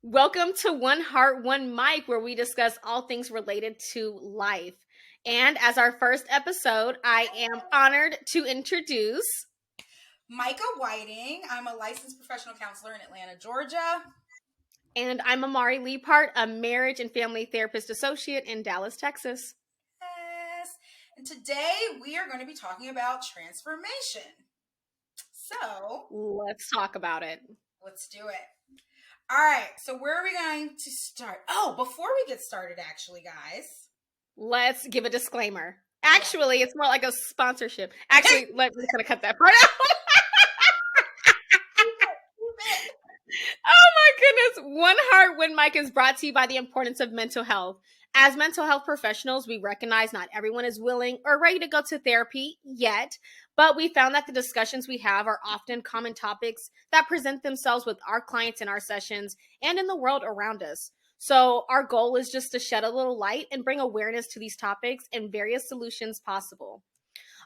Welcome to One Heart, One Mic, where we discuss all things related to life. And as our first episode, I am honored to introduce Mycah Whiting. I'm a licensed professional counselor in Atlanta, Georgia. And I'm Amari Leaphart, a marriage and family therapist associate in Dallas, Texas. Yes. And today we are going to be talking about transformation. So let's talk about it. Let's do it. All right. So where are we going to start? Oh, before we get started, actually, guys, let's give a disclaimer. Actually, it's more like a sponsorship. Actually, we're just going to cut that part out. Oh my goodness. One Heart, One Mic is brought to you by the importance of mental health. As mental health professionals, we recognize not everyone is willing or ready to go to therapy yet, but we found that the discussions we have are often common topics that present themselves with our clients in our sessions and in the world around us. So our goal is just to shed a little light and bring awareness to these topics and various solutions possible.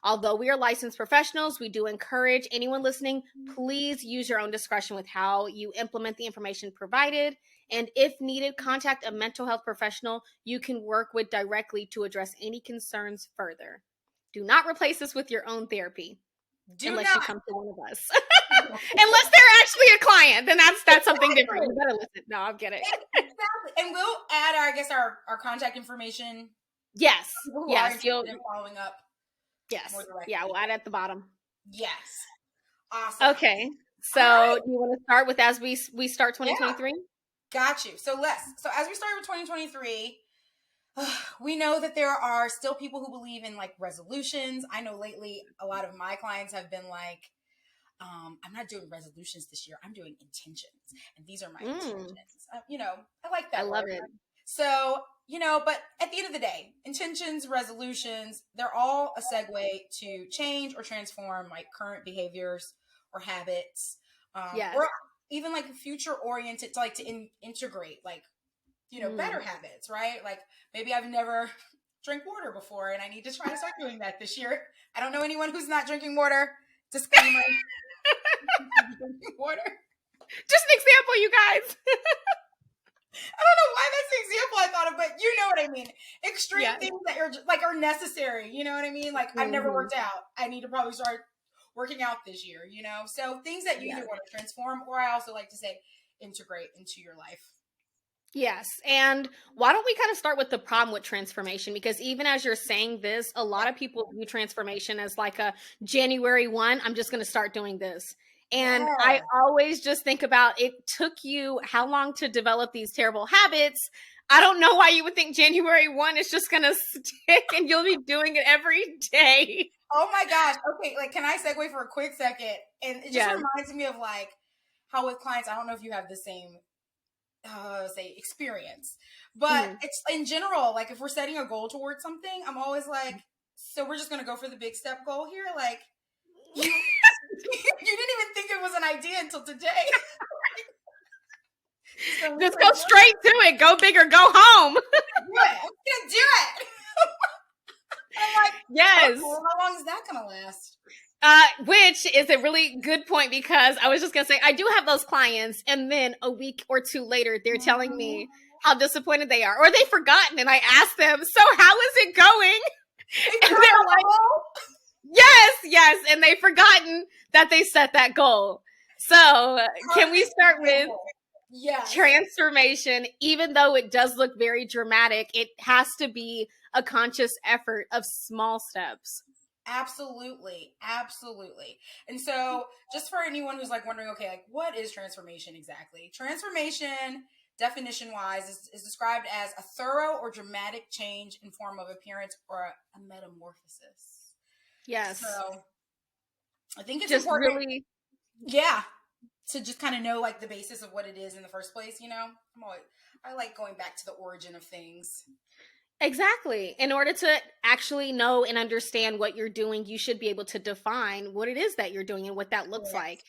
Although we are licensed professionals, we do encourage anyone listening, please use your own discretion with how you implement the information provided. And if needed, contact a mental health professional you can work with directly to address any concerns further. Do not replace this with your own therapy. Unless you come to one of us. Unless they're actually a client, then that's something different. You better listen. No, I'm kidding. Exactly. And we'll add, our contact information. Yes. Yes. You'll following up. Yes. Yeah, we'll add it at the bottom. Yes. Awesome. Okay. So do you want to start with as we start 2023? Yeah. Got you. So as we start with 2023, we know that there are still people who believe in like resolutions. I know lately a lot of my clients have been like, I'm not doing resolutions this year. I'm doing intentions. And these are my intentions. I like that. I love it. So, but at the end of the day, intentions, resolutions, they're all a segue to change or transform like current behaviors or habits. Or even like future oriented to like to integrate like, better habits, right? Like maybe I've never drank water before and I need to try to start doing that this year. I don't know anyone who's not drinking water. Disclaimer. Drinking water. Just an example, you guys. I don't know why that's the example I thought of, but you know what I mean. Extreme things that are necessary. You know what I mean? Like I've never worked out. I need to probably start working out this year, So things that you either want to transform or I also like to say integrate into your life. Yes. And why don't we kind of start with the problem with transformation? Because even as you're saying this, a lot of people view transformation as like a January 1, I'm just going to start doing this. And I always just think about it took you how long to develop these terrible habits. I don't know why you would think January 1 is just going to stick and you'll be doing it every day. Oh my gosh. Okay. Like, can I segue for a quick second? And it just reminds me of like how with clients, I don't know if you have the same, say experience, but it's in general, like if we're setting a goal towards something, I'm always like, so we're just going to go for the big step goal here. Like you didn't even think it was an idea until today. So just go straight to it. Go big or go home. Yeah, I'm going to do it. I'm like, yes. Okay, well, how long is that going to last? Which is a really good point because I was just going to say, I do have those clients and then a week or two later, they're telling me how disappointed they are or they've forgotten. And I ask them, so how is it going? And they're like, yes. And they've forgotten that they set that goal. So can we start with transformation? Even though it does look very dramatic, it has to be a conscious effort of small steps. Absolutely. And so just for anyone who's like wondering, okay, like what is transformation exactly? Transformation, definition wise, is described as a thorough or dramatic change in form of appearance or a metamorphosis. Yes. So I think it's just important. Really, to just kind of know like the basis of what it is in the first place, I like going back to the origin of things. Exactly. In order to actually know and understand what you're doing, you should be able to define what it is that you're doing and what that looks like.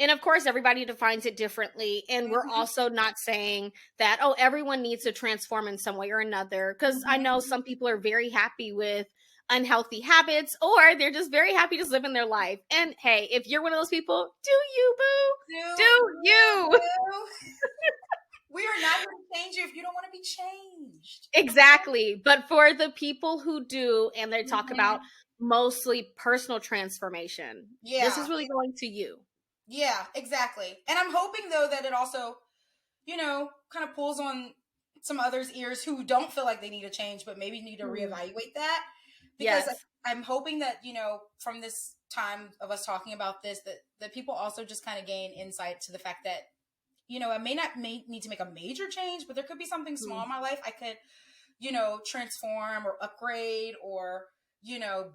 And of course, everybody defines it differently. And we're also not saying that, everyone needs to transform in some way or another. Because I know some people are very happy with unhealthy habits or they're just very happy just living their life. And hey, if you're one of those people, do you, boo? Do you? We are changed. Exactly. But for the people who do, and they talk Mm-hmm. about mostly personal transformation, this is really going to you. Yeah, exactly. And I'm hoping though that it also, kind of pulls on some others' ears who don't feel like they need a change, but maybe need to reevaluate that. Because I'm hoping that, from this time of us talking about this, that people also just kind of gain insight to the fact that, I may not need to make a major change, but there could be something small in my life I could, transform or upgrade or,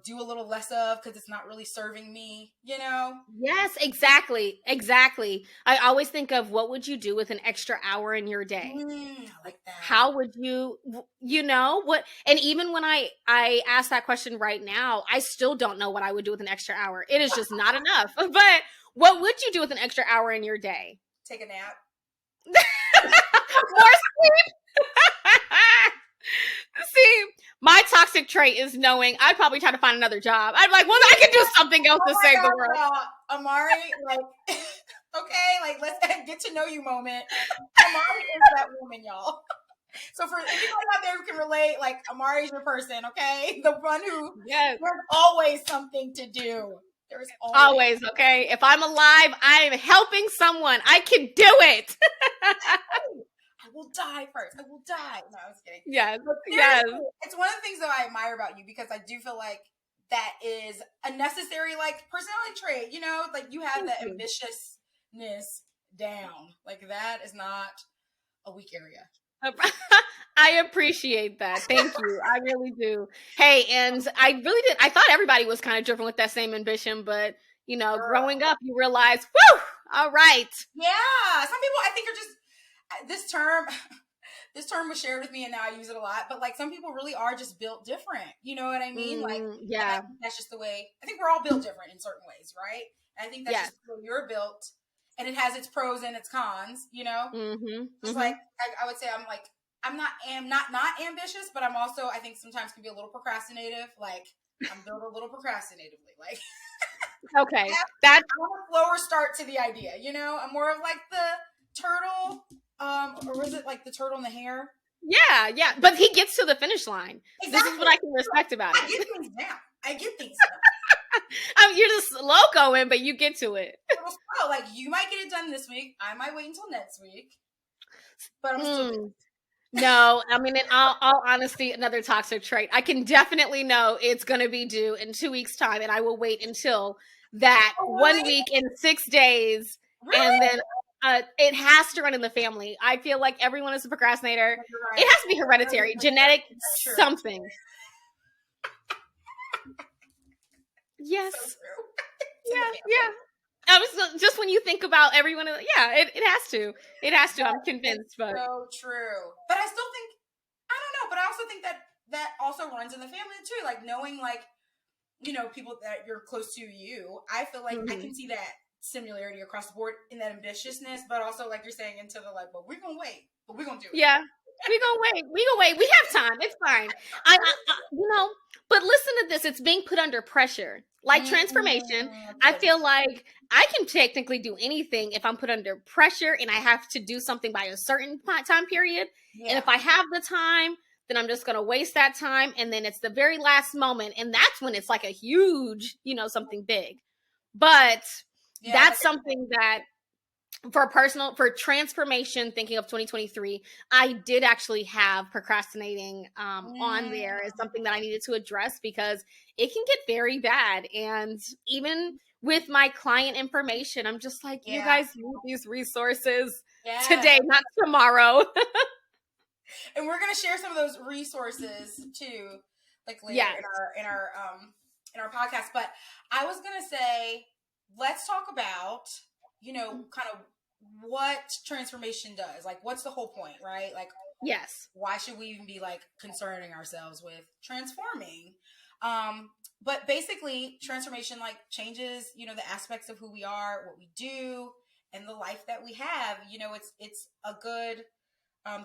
do a little less of because it's not really serving me, Yes, exactly. Exactly. I always think of what would you do with an extra hour in your day? I like that. How would you, what? And even when I ask that question right now, I still don't know what I would do with an extra hour. It is just not enough. But what would you do with an extra hour in your day? Take a nap. More sleep. See, my toxic trait is knowing I'd probably try to find another job. I'd like, well, I can do something else to save the world. Amari, okay, let's get to know you moment. Amari is that woman, y'all. So for anybody out there who can relate, Amari's your person, okay? The one who there's always something to do. There's always, okay? If I'm alive, I am helping someone. I can do it. I will die first. I will die. No, I was kidding. Yes. It's one of the things that I admire about you because I do feel like that is a necessary personality trait. You have the ambitiousness down. That is not a weak area. I appreciate that. Thank you. I really do. Hey, and I thought everybody was kind of driven with that same ambition, but growing up, you realize, whew, all right. Yeah. Some people I think are just this term was shared with me and now I use it a lot, but some people really are just built different. You know what I mean? Yeah. That's just the way, I think we're all built different in certain ways, right? And I think that's just the way you're built and it has its pros and its cons, Just I would say I'm not ambitious, but I'm also, I think sometimes can be a little procrastinative. I'm built a little procrastinatively. Okay. That's a slower start to the idea, I'm more of the turtle, or was it the turtle in the hare? Yeah. But he gets to the finish line. Exactly. This is what I can respect about it. I get things down. You're just slow going, but you get to it. Slow. You might get it done this week. I might wait until next week. But I'm still No, I mean, in all honesty, another toxic trait. I can definitely know it's going to be due in 2 weeks' time, and I will wait until that 1 week in 6 days, and then it has to run in the family. I feel like everyone is a procrastinator. Right. It has to be hereditary, genetic, something. Yes. So yeah. I was just when you think about everyone, it has to. It has to. I'm convinced, but so true. But I still think I don't know. But I also think that also runs in the family too. Knowing people that you're close to you. I feel like I can see that similarity across the board in that ambitiousness, but also you're saying into the but we're gonna wait, but we're gonna do it. Yeah, we're gonna wait. We have time. It's fine. I but listen to this. It's being put under pressure. Transformation, I feel like I can technically do anything if I'm put under pressure and I have to do something by a certain time period. Yeah. And if I have the time, then I'm just going to waste that time. And then it's the very last moment. And that's when it's a huge, something big. But that's something that for transformation, thinking of 2023, I did actually have procrastinating on there as something that I needed to address because it can get very bad. And even with my client information, I'm just you guys need these resources today, not tomorrow. And we're going to share some of those resources too, later in our podcast. But I was going to say, let's talk about kind of what transformation does. What's the whole point, right? Yes. Why should we even be concerning ourselves with transforming? But basically transformation changes, the aspects of who we are, what we do, and the life that we have. It's a good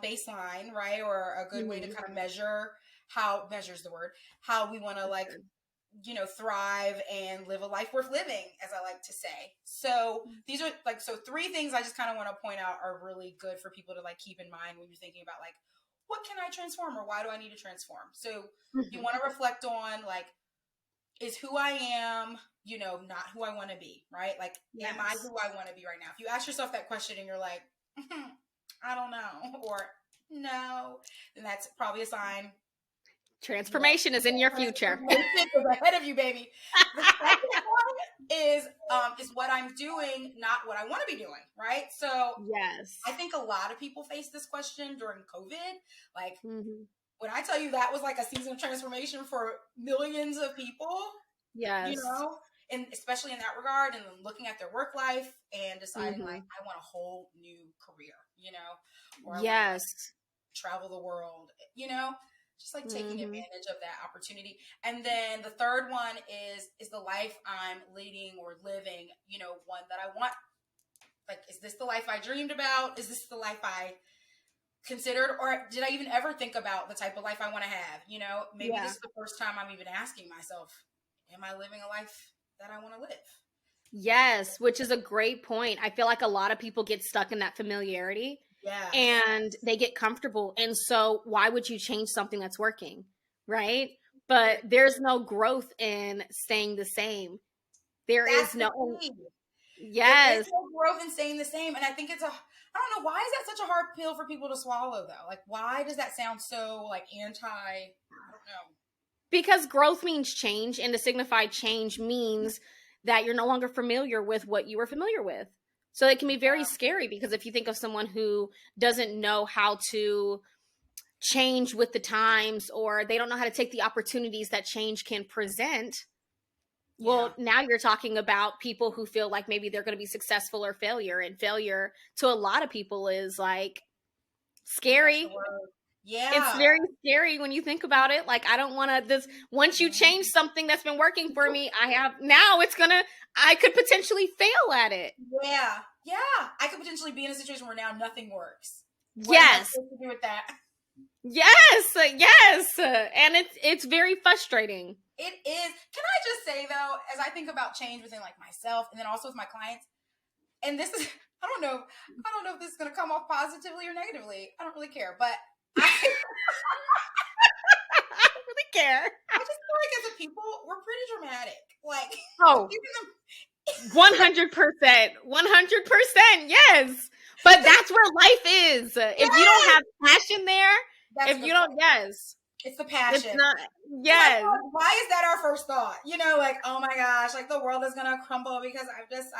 baseline, right? Or a good way to kind of how we want to thrive and live a life worth living, as I like to say. So these are 3 things I just kind of want to point out are really good for people to keep in mind when you're thinking about what can I transform, or why do I need to transform? So you want to reflect on, like, is who I am, not who I want to be, right? Like, am I who I want to be right now? If you ask yourself that question and you're like, I don't know, or no, then that's probably a sign. Transformation is in your future. Is ahead of you, baby. The second one is what I'm doing, not what I want to be doing, right? So yes, I think a lot of people face this question during COVID. Like, when I tell you that was like a season of transformation for millions of people, yes, and especially in that regard, and looking at their work life and deciding like, I want a whole new career, or I want to travel the world, just like taking advantage of that opportunity. And then the third one is the life I'm leading or living, one that I want. Like, is this the life I dreamed about? Is this the life I considered? Or did I even ever think about the type of life I want to have? Maybe this is the first time I'm even asking myself, am I living a life that I want to live? Yes, which is a great point. I feel like a lot of people get stuck in that familiarity. Yeah. And they get comfortable. And so why would you change something that's working? Right? But there's no growth in staying the same. Yes. There is no growth in staying the same. And I think I don't know, why is that such a hard pill for people to swallow though? Like, why does that sound so like I don't know. Because growth means change, and to signify change means that you're no longer familiar with what you were familiar with. So it can be very scary, because if you think of someone who doesn't know how to change with the times, or they don't know how to take the opportunities that change can present, well, now you're talking about people who feel like maybe they're going to be successful or failure. And failure to a lot of people is like scary. Yeah. It's very scary when you think about it. Like, I don't want to, once you change something that's been working for me, I could potentially fail at it. Yeah. Yeah. I could potentially be in a situation where now nothing works. What am I supposed to do with that? Yes. And it's very frustrating. It is. Can I just say though, as I think about change within like myself and then also with my clients, and this is, I don't know if this is going to come off positively or negatively. I don't really care, but I don't really care. I just feel like as a people, we're pretty dramatic. Like, 100%. 100%. Yes. But that's where life is. Yes. If you don't have passion there, it's the passion. It's not, yes. Like, why is that our first thought? Like, oh my gosh, like the world is going to crumble because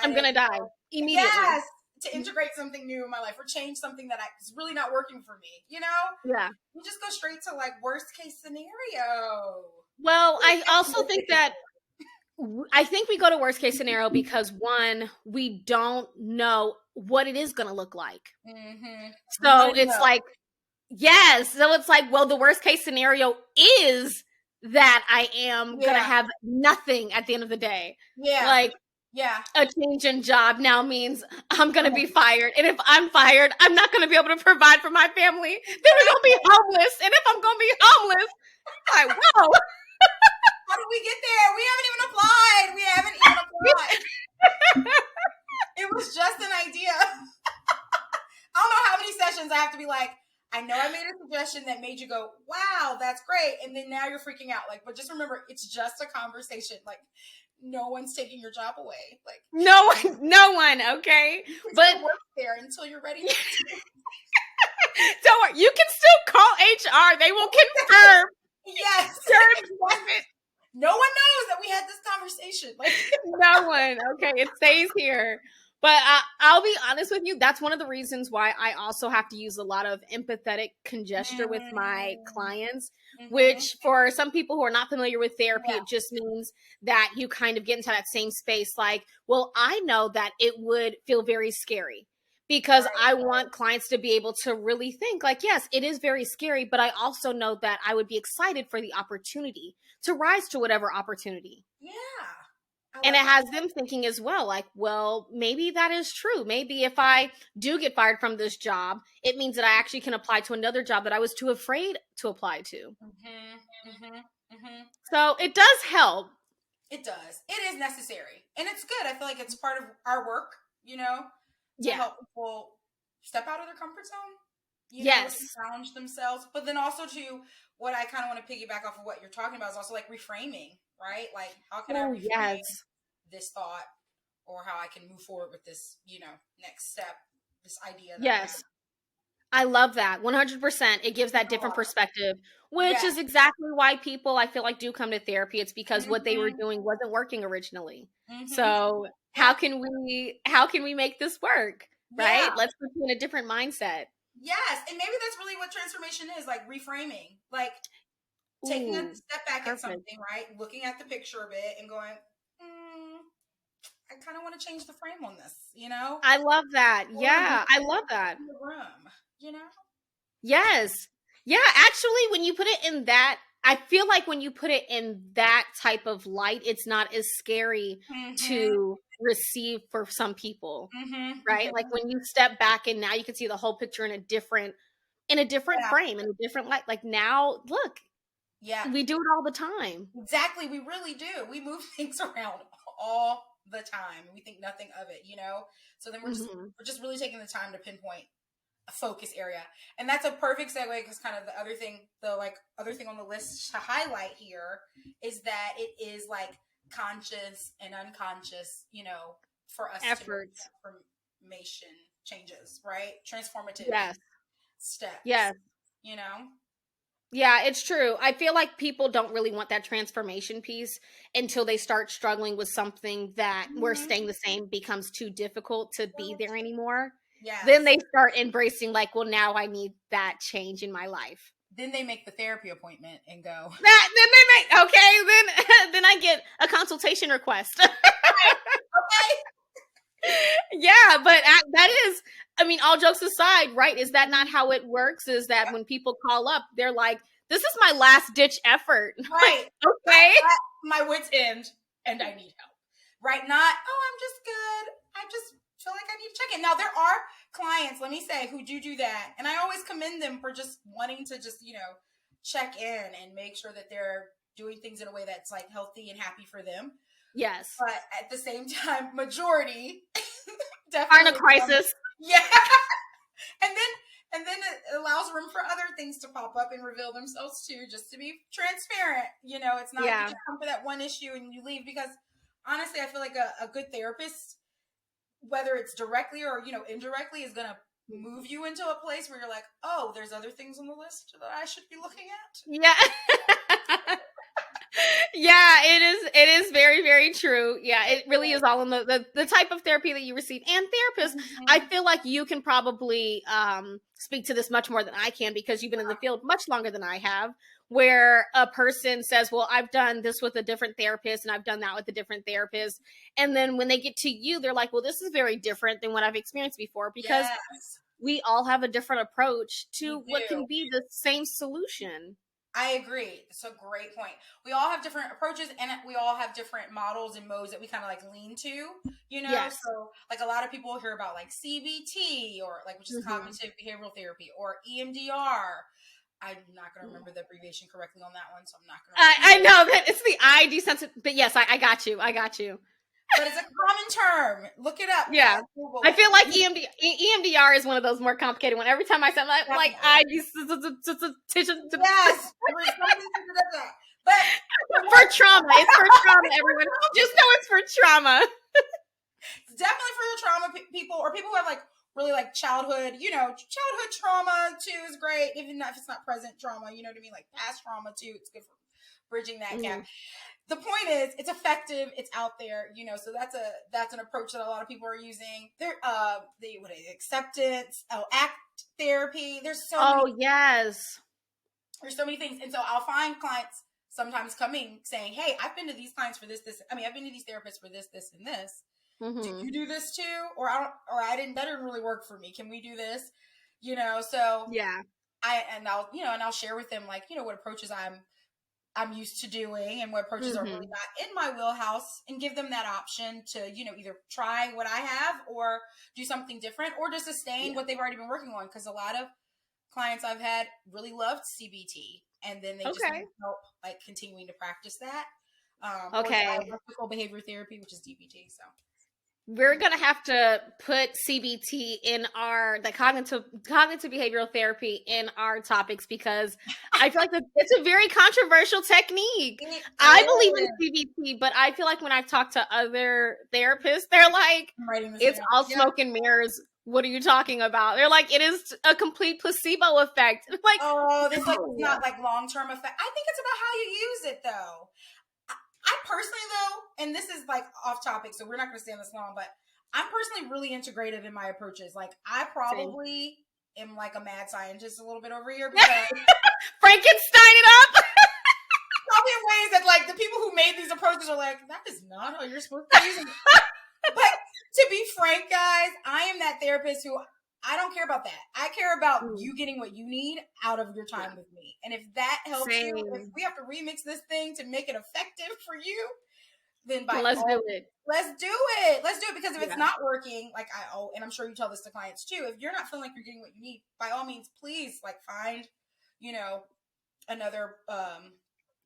I'm going to die immediately. Yes. To integrate something new in my life or change something that is really not working for me, Yeah. You just go straight to like worst case scenario. Well, I also think we go to worst case scenario because one, we don't know what it is going to look like. So it's like, yes. So it's like, well, the worst case scenario is that I am going to have nothing at the end of the day. Yeah. Like, a change in job now means I'm going to be fired. And if I'm fired, I'm not going to be able to provide for my family. Then we're going to be homeless. And if I'm going to be homeless, I'm like, whoa. How did we get there? We haven't even applied. It was just an idea. I don't know how many sessions I have to be like, I know I made a suggestion that made you go, wow, that's great. And then now you're freaking out. Like, but just remember, it's just a conversation. Like, no one's taking your job away. Like, no one. Okay. But work there until you're ready. Don't worry. You can still call HR. They will confirm. Yes. No one knows that we had this conversation. Like, no one. Okay. It stays here. But I'll be honest with you. That's one of the reasons why I also have to use a lot of empathetic congestion with my clients, which for some people who are not familiar with therapy, it just means that you kind of get into that same space. Like, well, I know that it would feel very scary because I want clients to be able to really think like, yes, it is very scary, but I also know that I would be excited for the opportunity to rise to whatever opportunity. Yeah. And it has them thinking as well, like, well, maybe that is true. Maybe if I do get fired from this job, it means that I actually can apply to another job that I was too afraid to apply to. So it does help. It does. It is necessary. And it's good. I feel like it's part of our work, to help people step out of their comfort zone. Yes. to challenge themselves. But then also to what I kind of want to piggyback off of what you're talking about is also like reframing, right? Like, how can I reframe this thought, or how I can move forward with this, next step, this idea that I have. I love that. 100%. It gives that different perspective, which is exactly why people, I feel like, do come to therapy. It's because what they were doing wasn't working originally. So how can we make this work? Right? Let's put you in a different mindset. Yes. And maybe that's really what transformation is, like reframing, like taking a step back at something, right? Looking at the picture of it and going, I kind of want to change the frame on this, I love that. Yeah, I love that. In the room, Yes. Yeah, actually, when you put it in that, I feel like when you put it in that type of light, it's not as scary to receive for some people, right? Like when you step back and now you can see the whole picture in a different frame, in a different light. Like now, look, we do it all the time. Exactly. We really do. We move things around all the time. We think nothing of it, So then we're just really taking the time to pinpoint a focus area. And that's a perfect segue, because kind of the other thing on the list to highlight here is that it is like conscious and unconscious, for us efforts, to make transformation changes, right? Transformative steps. Yes. Yeah, it's true. I feel like people don't really want that transformation piece until they start struggling with something that where staying the same becomes too difficult to be there anymore. Yeah. Then they start embracing like, well, now I need that change in my life. Then they make the therapy appointment and go. Then I get a consultation request. Okay. Yeah, but that is, I mean, all jokes aside, right? Is that not how it works? Is that when people call up, they're like, this is my last ditch effort. Right. Okay. My wit's end and I need help. Right? Not, I'm just good. I just feel like I need to check in. Now, there are clients, let me say, who do that. And I always commend them for just wanting to just, check in and make sure that they're doing things in a way that's like healthy and happy for them. Yes. But at the same time, majority definitely are in a crisis. Yeah. And then it allows room for other things to pop up and reveal themselves too, just to be transparent. It's not you just come for that one issue and you leave, because honestly, I feel like a good therapist, whether it's directly or, indirectly, is going to move you into a place where you're like, oh, there's other things on the list that I should be looking at. Yeah. Yeah, it is very, very true. Yeah, it really is all in the type of therapy that you receive. And therapists, I feel like you can probably speak to this much more than I can, because you've been in the field much longer than I have, where a person says, well, I've done this with a different therapist and I've done that with a different therapist. And then when they get to you, they're like, well, this is very different than what I've experienced before, because we all have a different approach to what can be the same solution. I agree. It's a great point. We all have different approaches, and we all have different models and modes that we kind of like lean to, Yes. So like a lot of people hear about like CBT, or like, which is cognitive behavioral therapy, or EMDR. I'm not going to remember the abbreviation correctly on that one, so I'm not going to. I know that it's the I desensitization, but yes, I got you. But it's a common term. Look it up. Yeah. I feel like EMDR is one of those more complicated ones. Every time I say like I yes. But for trauma. It's for trauma, everyone. Just know it's for trauma. It's definitely for your trauma people, or people who have like really like childhood trauma too is great, even if it's not present trauma, you know what I mean? Like past trauma too. It's good for bridging that gap. The point is, it's effective. It's out there, so that's an approach that a lot of people are using. There, acceptance, ACT therapy. There's so many. Yes. There's so many things. And so I'll find clients sometimes coming saying, hey, I've been to these clients for this. I've been to these therapists for this, this, and this. Do you do this too? Or that didn't really work for me. Can we do this? So yeah. I'll share with them like, what approaches I'm used to doing and what approaches are really not in my wheelhouse, and give them that option to, either try what I have or do something different, or to sustain what they've already been working on. Because a lot of clients I've had really loved CBT, and then they just need help like continuing to practice that. Or dialectical behavior therapy, which is DBT. So We're gonna have to put CBT in the cognitive behavioral therapy in our topics, because I feel like it's a very controversial technique. I believe in CBT, but I feel like when I've talked to other therapists, they're like, it's all smoke and mirrors. What are you talking about? They're like, it is a complete placebo effect. I'm like, oh, this like not like long-term effect. I think it's about how you use it, though. I personally, though, and this is like off topic, so we're not going to stay on this long, but I'm personally really integrative in my approaches. Like, I probably am like a mad scientist a little bit over here, because Frankenstein it up. Probably in ways that like the people who made these approaches are like, that is not how you're supposed to use it. But to be frank, guys, I am that therapist who, I don't care about that. I care about you getting what you need out of your time with me. And if that helps you, if we have to remix this thing to make it effective for you, then let's do it. Let's do it. Let's do it, because if it's not working, like and I'm sure you tell this to clients too, if you're not feeling like you're getting what you need, by all means, please like find, another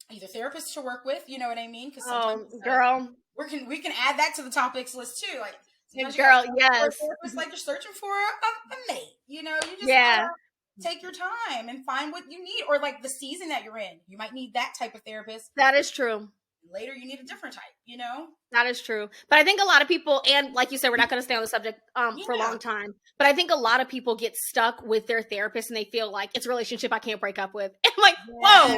either therapist to work with, you know what I mean? Because sometimes girl, we can add that to the topics list too. Like, girl, yes. It's like you're searching for a mate. You just gotta take your time and find what you need, or like the season that you're in. You might need that type of therapist. That is true. Later, you need a different type. That is true. But I think a lot of people, and like you said, we're not going to stay on the subject for a long time. But I think a lot of people get stuck with their therapist, and they feel like it's a relationship I can't break up with. And I'm like, whoa.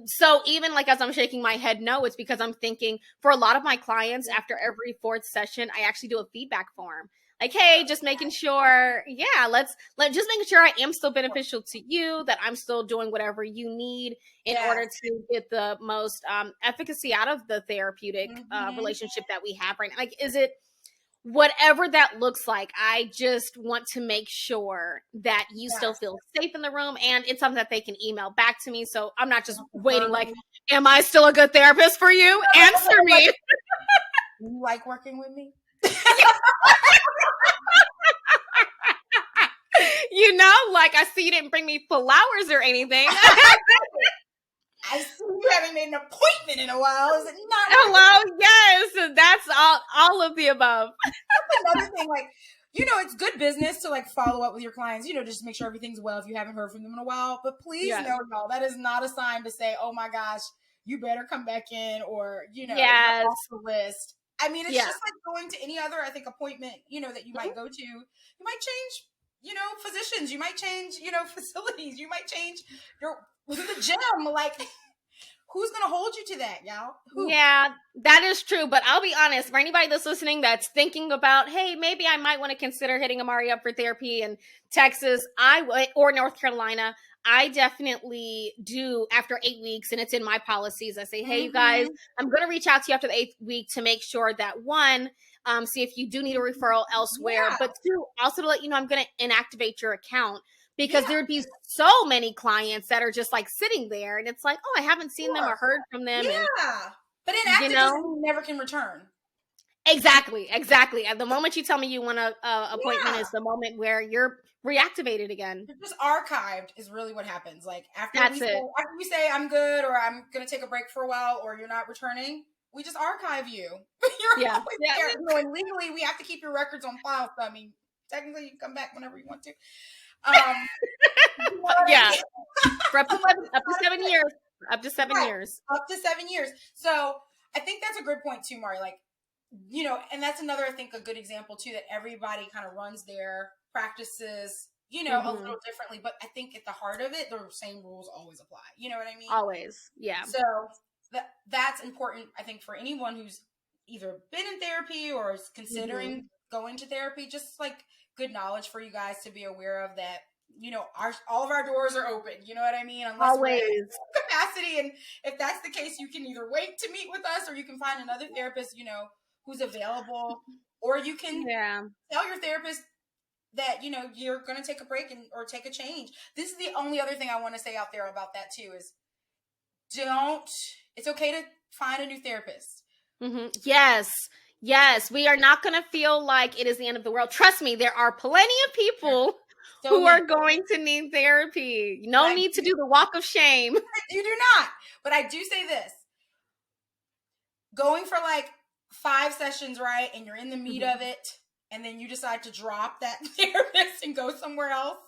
So even like as I'm shaking my head, no, it's because I'm thinking for a lot of my clients, after every fourth session, I actually do a feedback form. Like, hey, just making sure, let's just making sure I am still beneficial to you, that I'm still doing whatever you need in order to get the most efficacy out of the therapeutic relationship that we have right now. Like, is it whatever that looks like? I just want to make sure that you still feel safe in the room, and it's something that they can email back to me. So I'm not just waiting like, am I still a good therapist for you? Answer me. You like working with me? Like I see you didn't bring me flowers or anything. I see you haven't made an appointment in a while. Is it not? Hello, yes, that's all of the above. That's another thing, like, it's good business to like follow up with your clients, just make sure everything's well if you haven't heard from them in a while. But please know, y'all, that is not a sign to say, oh my gosh, you better come back in, or you're off the list. I mean, it's just like going to any other, I think, appointment, that you might go to. You might change, physicians. You might change, facilities. You might change the gym. Like, who's going to hold you to that, y'all? Who? Yeah, that is true. But I'll be honest, for anybody that's listening that's thinking about, hey, maybe I might want to consider hitting Amari up for therapy in Texas or North Carolina, I definitely do after 8 weeks, and it's in my policies. I say, hey, you guys, I'm going to reach out to you after the 8th week to make sure that, one, see if you do need a referral elsewhere, but two, also to let you know I'm going to inactivate your account, because there would be so many clients that are just like sitting there, and it's like, oh, I haven't seen them or heard from them. Yeah, but inactive doesn't mean never can return. Exactly. At the moment you tell me you want an appointment is the moment where you're reactivated again. You're just archived is really what happens. Like after we say I'm good, or I'm going to take a break for a while, or you're not returning, we just archive you. You're always there. And legally, we have to keep your records on file. So, I mean, technically, you can come back whenever you want to. For up to 7 years. Up to 7 years. Up to 7 years. So I think that's a good point too, Mari. Like, and that's another, I think, a good example too, that everybody kind of runs their practices, a little differently. But I think at the heart of it, the same rules always apply. You know what I mean? Always. Yeah. So that's important, I think, for anyone who's either been in therapy or is considering going to therapy, just like good knowledge for you guys to be aware of that, all of our doors are open. You know what I mean? Unless always. We're in capacity. And if that's the case, you can either wait to meet with us, or you can find another therapist, who's available, or you can tell your therapist that, you're going to take a break or take a change. This is the only other thing I want to say out there about that too, is it's okay to find a new therapist. Yes. We are not going to feel like it is the end of the world. Trust me, there are plenty of people who are going to need therapy. No need to do the walk of shame. You do not. But I do say this. Going for like 5 sessions, right? And you're in the meat of it, and then you decide to drop that therapist and go somewhere else.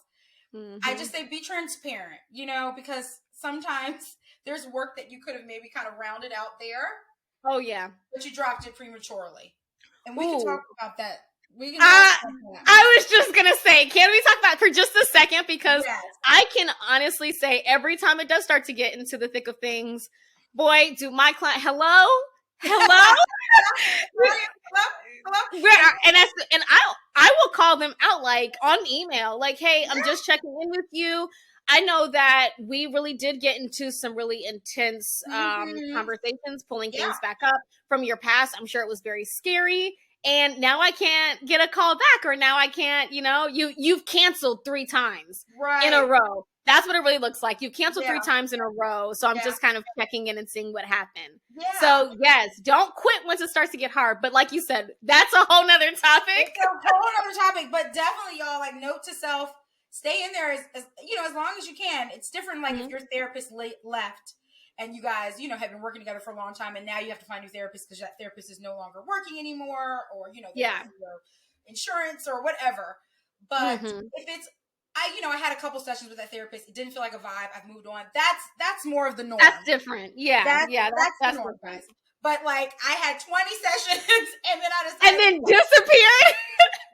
I just say be transparent, you know, because sometimes there's work that you could have maybe kind of rounded out there. Oh, yeah. But you dropped it prematurely. And we can talk about that. We can I was just going to say, can we talk about it for just a second? Because I can honestly say every time it does start to get into the thick of things, boy, do my client, hello? And I will call them out like on email, like, hey, I'm just checking in with you. I know that we really did get into some really intense conversations, pulling things back up from your past. I'm sure it was very scary. And now I can't get a call back, or now I can't, you know, you've canceled 3 times in a row. That's what it really looks like. You've canceled 3 times in a row. So I'm just kind of checking in and seeing what happened. So yes, don't quit once it starts to get hard. But like you said, that's a whole nother topic. It's a whole other topic, but definitely y'all, like, note to self, stay in there as you know, as long as you can. It's different, like if your therapist left and you guys, you know, have been working together for a long time, and now you have to find a new therapist because that therapist is no longer working anymore, or, you know, your insurance or whatever. But if it's, I had a couple sessions with that therapist. It didn't feel like a vibe. I've moved on. That's more of the norm. That's different. Yeah. That's the norm, guys. But like, I had 20 sessions and then I decided. And then disappeared.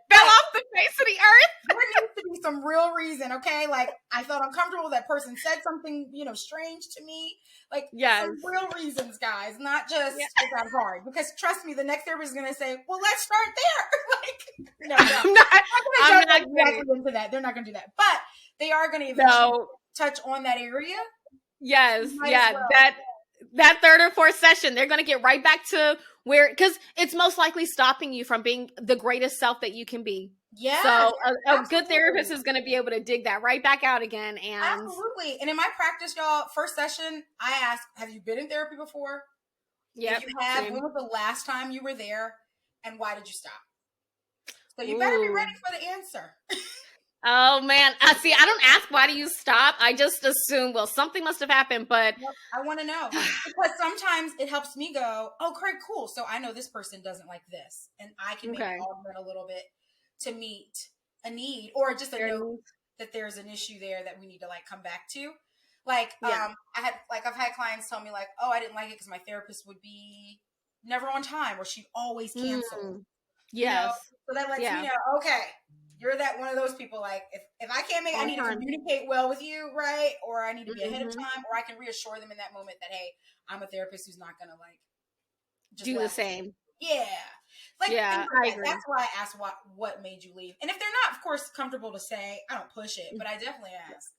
Fell off the face of the earth. There needs to be some real reason, okay? Like, I felt uncomfortable. That person said something, you know, strange to me. Like, some real reasons, guys. Not just it got hard. Because trust me, the next therapist is going to say, well, let's start there. Like, no. I'm not exactly into that. They're not going to do that. But they are going to eventually touch on that area. Yes. Yeah. Well. That 3rd or 4th session, they're going to get right back to where, because it's most likely stopping you from being the greatest self that you can be. Yeah. So a good therapist is going to be able to dig that right back out again. And absolutely. And in my practice, y'all, first session, I ask, have you been in therapy before? Yeah. If you have, when was the last time you were there? And why did you stop? So you better be ready for the answer. Oh, man. See, I don't ask, why do you stop? I just assume, well, something must have happened, but I want to know. Because sometimes it helps me go, oh, great, cool. So I know this person doesn't like this. And I can maybe augment a little bit to meet a need, or just a note that there's an issue there that we need to like come back to. Like, I've had clients tell me like, oh, I didn't like it because my therapist would be never on time, or she'd always cancel. Yes. You know? So that lets me know, okay, you're that one of those people, like, if I can't I need to communicate well with you, right? Or I need to be ahead of time, or I can reassure them in that moment that, hey, I'm a therapist who's not going to, like, just do the same. Yeah. Like, I agree. That's why I asked what made you leave. And if they're not, of course, comfortable to say, I don't push it, but I definitely ask.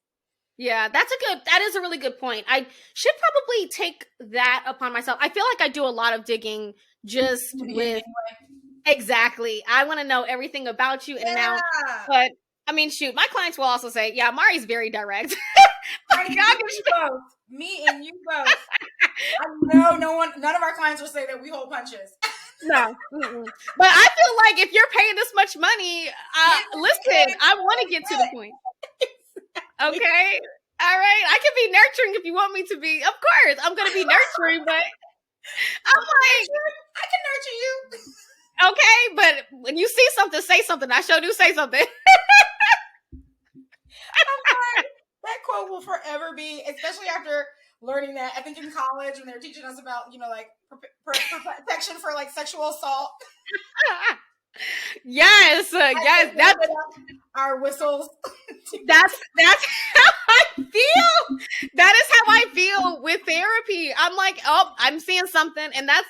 Yeah, that is a really good point. I should probably take that upon myself. I feel like I do a lot of digging just with... Exactly. I want to know everything about you and now, but I mean, shoot, my clients will also say, yeah, Mari's very direct. Both. Me and you both. I know none of our clients will say that we hold punches. No. But I feel like if you're paying this much money, listen, I want to get to the point. Okay. All right. I can be nurturing if you want me to be. Of course, I'm going to be nurturing, but I'm like, I can nurture you. Okay, but when you see something, say something. I sure do say something. That quote will forever be, especially after learning that, I think in college when they were teaching us about, you know, like protection for like sexual assault. Yes, that's our whistles. That's how I feel. That is how I feel with therapy. I'm like, oh, I'm seeing something, and that's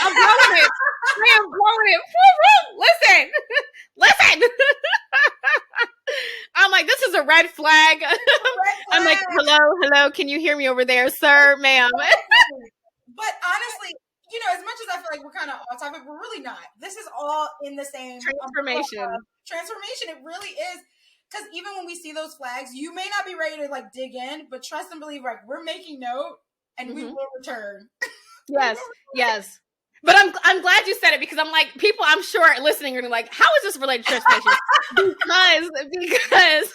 I'm blowing it. I am blowing it. Listen. I'm like, this is a red flag. I'm like, hello, can you hear me over there, sir, ma'am? But honestly, you know, as much as I feel like we're kind of off topic, we're really not. This is all in the same transformation. It really is. Because even when we see those flags, you may not be ready to like dig in, but trust and believe, like, we're making note and we will return. Yes. But I'm glad you said it, because I'm like, people I'm sure listening are like, how is this related to transformation? because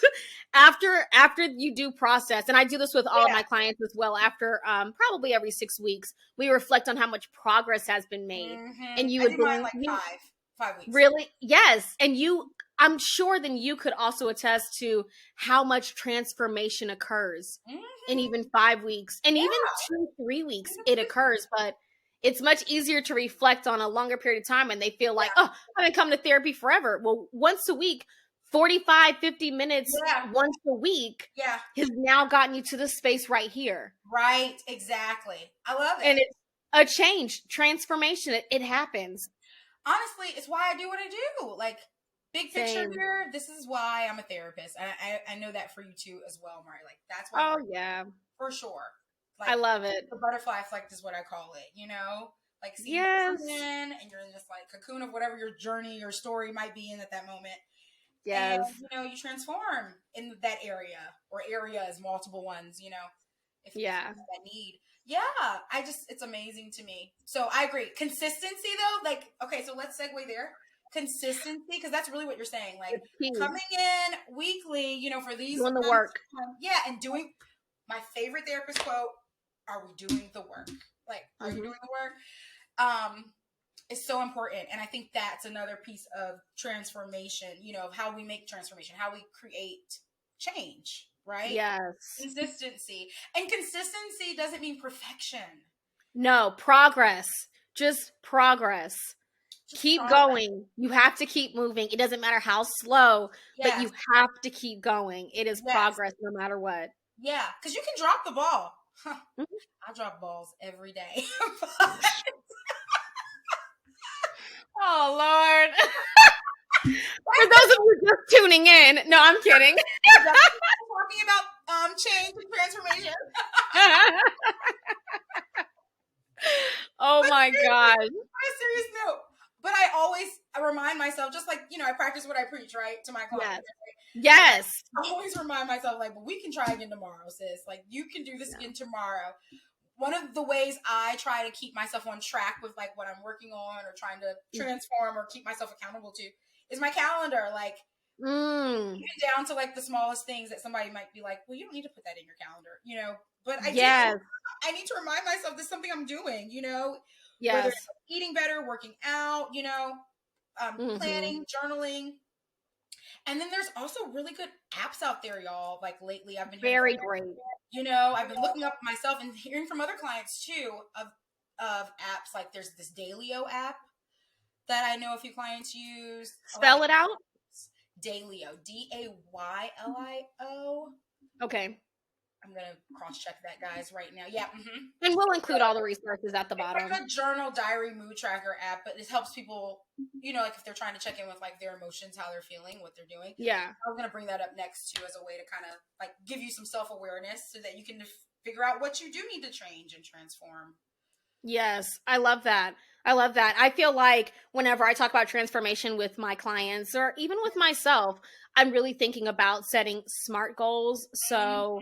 after you do process, and I do this with all of my clients as well, after probably every 6 weeks, we reflect on how much progress has been made. And you I would do mine like 5 weeks. Really? Yes. And I'm sure then you could also attest to how much transformation occurs in even 5 weeks, and even 2-3 weeks it occurs. But it's much easier to reflect on a longer period of time, and they feel like, oh, I've been coming to therapy forever. Well, once a week, 45, 50 minutes once a week has now gotten you to this space right here. Right. Exactly. I love it. And it's a change, transformation. It happens. Honestly, it's why I do what I do. Like, big picture here, this is why I'm a therapist. I know that for you too as well, Mari. Like, that's why. Oh, yeah. For sure. Like, I love it. The butterfly effect is what I call it, you know? Like, see, you come in and you're in this, like, cocoon of whatever your journey, your story might be in at that moment. Yes. And, you know, you transform in that area or areas, multiple ones, you know, if you have that need. Yeah, it's amazing to me. So I agree. Consistency though, like, okay, so let's segue there. Consistency, because that's really what you're saying. Like, coming in weekly, you know, for these doing the work. And doing my favorite therapist quote, are we doing the work? Like, are you doing the work? It's so important. And I think that's another piece of transformation, you know, of how we make transformation, how we create change. Right? Yes. Consistency. And consistency doesn't mean perfection. No, progress. Just progress. Keep going. You have to keep moving. It doesn't matter how slow, but you have to keep going. It is progress no matter what. Yeah, because you can drop the ball. I drop balls every day. Oh, Lord. For those of you just tuning in, no, I'm kidding. Talking about change and transformation. Oh my gosh. On a serious note, but I remind myself, just like, you know, I practice what I preach, right, to my clients. Yes. I always remind myself, like, well, we can try again tomorrow, sis. Like, you can do this again tomorrow. One of the ways I try to keep myself on track with, like, what I'm working on or trying to transform or keep myself accountable to is my calendar. Like, even down to, like, the smallest things that somebody might be like, well, you don't need to put that in your calendar, you know, but I need to remind myself there's something I'm doing, you know, whether it's eating better, working out, you know, planning, journaling. And then there's also really good apps out there, y'all. Like, lately I've been very great. You know, I've been looking up myself and hearing from other clients too of apps. Like, there's this Dailyo app that I know a few clients use. Spell it out. Dailyo, Daylio. Okay. I'm going to cross-check that, guys, right now. Yeah. And we'll include all the resources at the bottom. It's like a journal, diary, mood tracker app, but it helps people, you know, like if they're trying to check in with, like, their emotions, how they're feeling, what they're doing. Yeah. I was going to bring that up next, too, as a way to kind of, like, give you some self-awareness so that you can figure out what you do need to change and transform. Yes, I love that. I feel like whenever I talk about transformation with my clients or even with myself, I'm really thinking about setting SMART goals. So,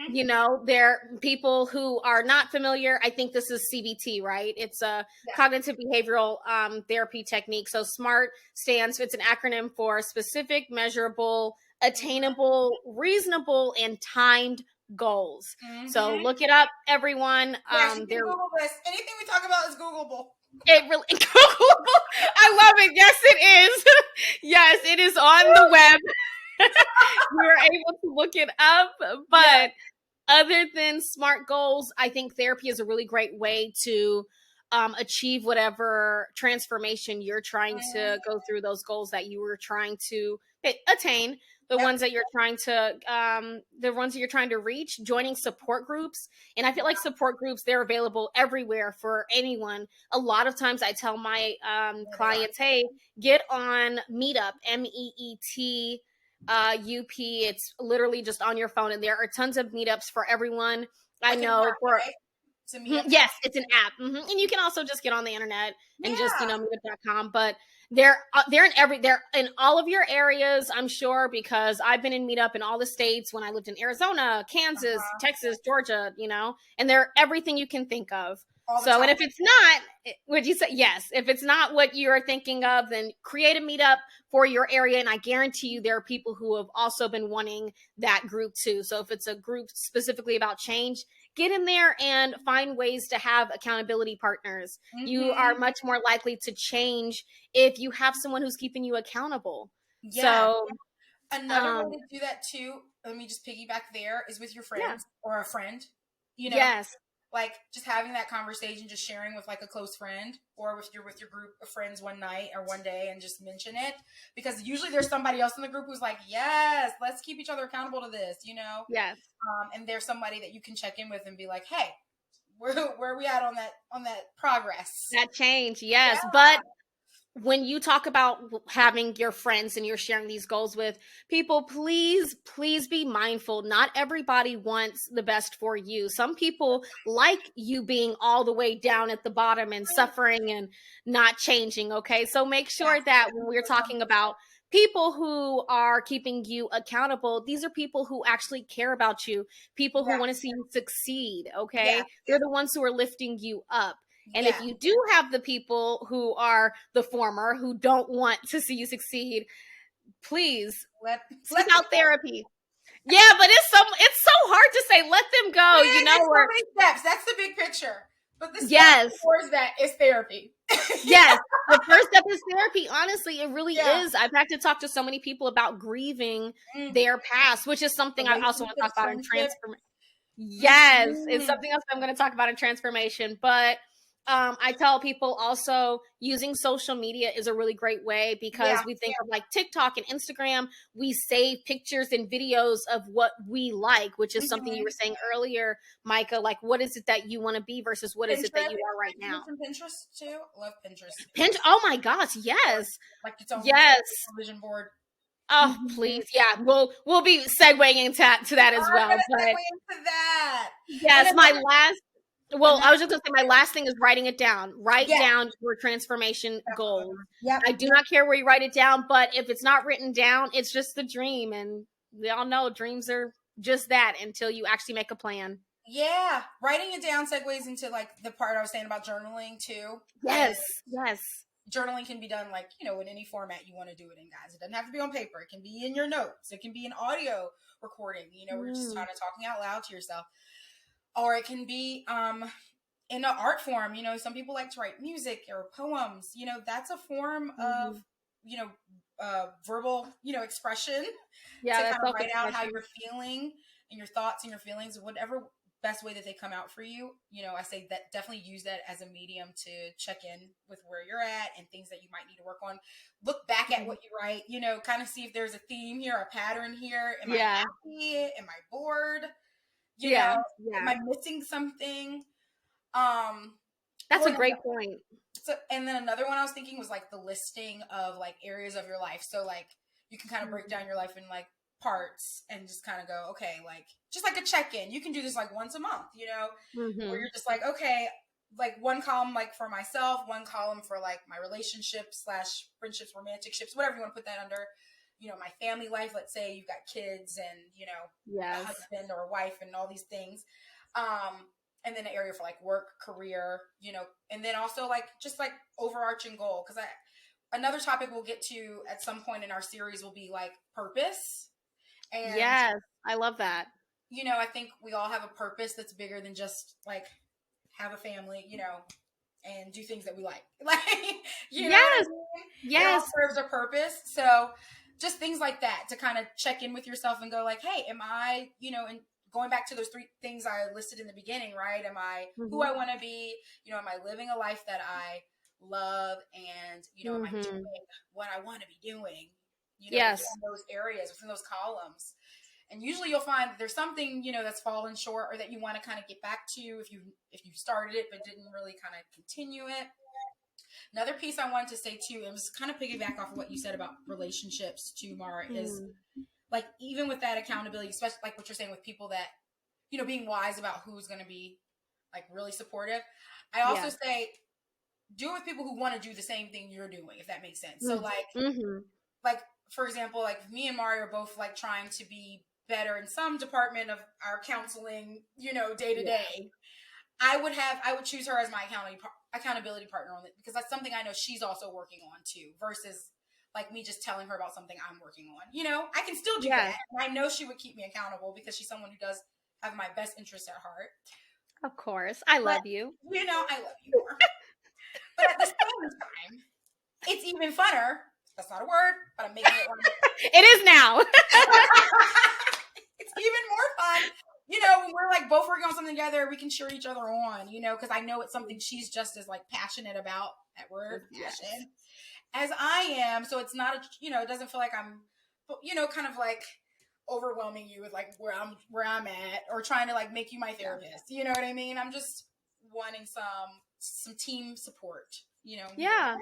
you know, there are people who are not familiar. I think this is CBT, right? It's a cognitive behavioral therapy technique. So SMART it's an acronym for specific, measurable, attainable, reasonable, and timed goals. So look it up, everyone. You can Google this. Anything we talk about is Googleable. It really Googleable. I love it. Yes, it is. Yes, it is on the web. You're able to look it up. But other than SMART goals, I think therapy is a really great way to achieve whatever transformation you're trying to go through, those goals that you were trying to attain. The ones that you're trying to reach, joining support groups. And I feel like support groups, they're available everywhere for anyone. A lot of times I tell my clients, hey, get on Meetup, MEET, UP. It's literally just on your phone. And there are tons of meetups for everyone. I know for... Yes, it's an app. And you can also just get on the internet and just, you know, meetup.com. But they're in all of your areas, I'm sure, because I've been in Meetup in all the states when I lived in Arizona, Kansas, Texas, Georgia, you know, and they're everything you can think of. all the So, time. and if it's not, would you say yes? If it's not what you're thinking of, then create a meetup for your area. And I guarantee you there are people who have also been wanting that group too. So if it's a group specifically about change, get in there and find ways to have accountability partners. You are much more likely to change if you have someone who's keeping you accountable. Yeah. So Another way to do that too, let me just piggyback there, is with your friends or a friend, you know, like just having that conversation, just sharing with like a close friend or with your group of friends one night or one day and just mention it, because usually there's somebody else in the group who's like, yes, let's keep each other accountable to this, you know? Yes. And there's somebody that you can check in with and be like, hey, where are we at on that progress? That change. Yes. Yeah. But when you talk about having your friends and you're sharing these goals with people, please be mindful. Not everybody wants the best for you. Some people like you being all the way down at the bottom and suffering and not changing. Okay. So make sure that when we're talking about people who are keeping you accountable, these are people who actually care about you, people who want to see you succeed. Okay. They're the ones who are lifting you up. And if you do have the people who are the former, who don't want to see you succeed, please seek out therapy. Yeah, but it's so hard to say let them go. You know, so many steps. That's the big picture. But the step towards that is therapy. Yes, the first step is therapy. Honestly, it really is. I've had to talk to so many people about grieving their past, which is something I also want to talk about in transformation. Yes, it's something else I'm going to talk about in transformation, but I tell people also using social media is a really great way, because we think of like TikTok and Instagram. We save pictures and videos of what we like, which is something you were saying earlier, Mycah. Like, what is it that you want to be versus what is it that you are right now? Pinterest too. I love Pinterest. Oh my gosh, yes. Like its own vision board. Oh, please. Yeah. We'll be segueing into that as well. But into that. Yes, I was just going to say my last thing is writing it down. Write down your transformation goals. I do not care where you write it down, but if it's not written down, it's just the dream. And we all know dreams are just that until you actually make a plan. Yeah. Writing it down segues into like the part I was saying about journaling too. Yes. Journaling can be done like, you know, in any format you want to do it in, guys. It doesn't have to be on paper. It can be in your notes. It can be an audio recording. You know, we're just kind of talking out loud to yourself. Or it can be in an art form. You know, some people like to write music or poems. You know, that's a form of, you know, verbal, you know, expression. Yeah, to kind of write out how you're feeling and your thoughts and your feelings, whatever best way that they come out for you. You know, I say that definitely use that as a medium to check in with where you're at and things that you might need to work on. Look back at what you write, you know, kind of see if there's a theme here, a pattern here. Am I happy? Am I bored? You know, am I missing something? That's a great point. So, and then another one I was thinking was like the listing of like areas of your life. So like you can kind of break down your life in like parts and just kind of go, okay, like just like a check-in. You can do this like once a month, you know, where you're just like, okay, like one column like for myself, one column for like my relationships / friendships, romantic ships, whatever you want to put that under. You know, my family life, let's say you've got kids and, you know, a husband or a wife and all these things. And then an area for like work, career, you know, and then also like just like overarching goal. Cause another topic we'll get to at some point in our series will be like purpose. And yes, I love that. You know, I think we all have a purpose that's bigger than just like have a family, you know, and do things that we like. Like, you know what I mean? Yes. It all serves a purpose. So just things like that to kind of check in with yourself and go like, hey, am I, you know, and going back to those 3 things I listed in the beginning, right? Am I who I want to be? You know, am I living a life that I love? And, you know, am I doing what I want to be doing? You know, within those areas, within those columns. And usually you'll find that there's something, you know, that's fallen short or that you want to kind of get back to if you started it but didn't really kind of continue it. Another piece I wanted to say too, and was kind of piggyback off of what you said about relationships too, Mara, is like even with that accountability, especially like what you're saying with people that, you know, being wise about who's going to be like really supportive. I also say do it with people who want to do the same thing you're doing, if that makes sense. So like for example, like me and Mari are both like trying to be better in some department of our counseling, you know, day to day. I would choose her as my accountability partner on it, because that's something I know she's also working on too, versus like me just telling her about something I'm working on. You know, I can still do that. And I know she would keep me accountable because she's someone who does have my best interest at heart. Of course. I love you. You know, I love you more. But at the same time, it's even funner. That's not a word, but I'm making it one. It is now. It's even more fun. You know, when we're like both working on something together, we can cheer each other on, you know, because I know it's something she's just as like passionate about, that word, passion, as I am. So it's not, it doesn't feel like I'm, kind of like overwhelming you with like where I'm at, or trying to like make you my therapist. You know what I mean? I'm just wanting some team support, you know? Yeah.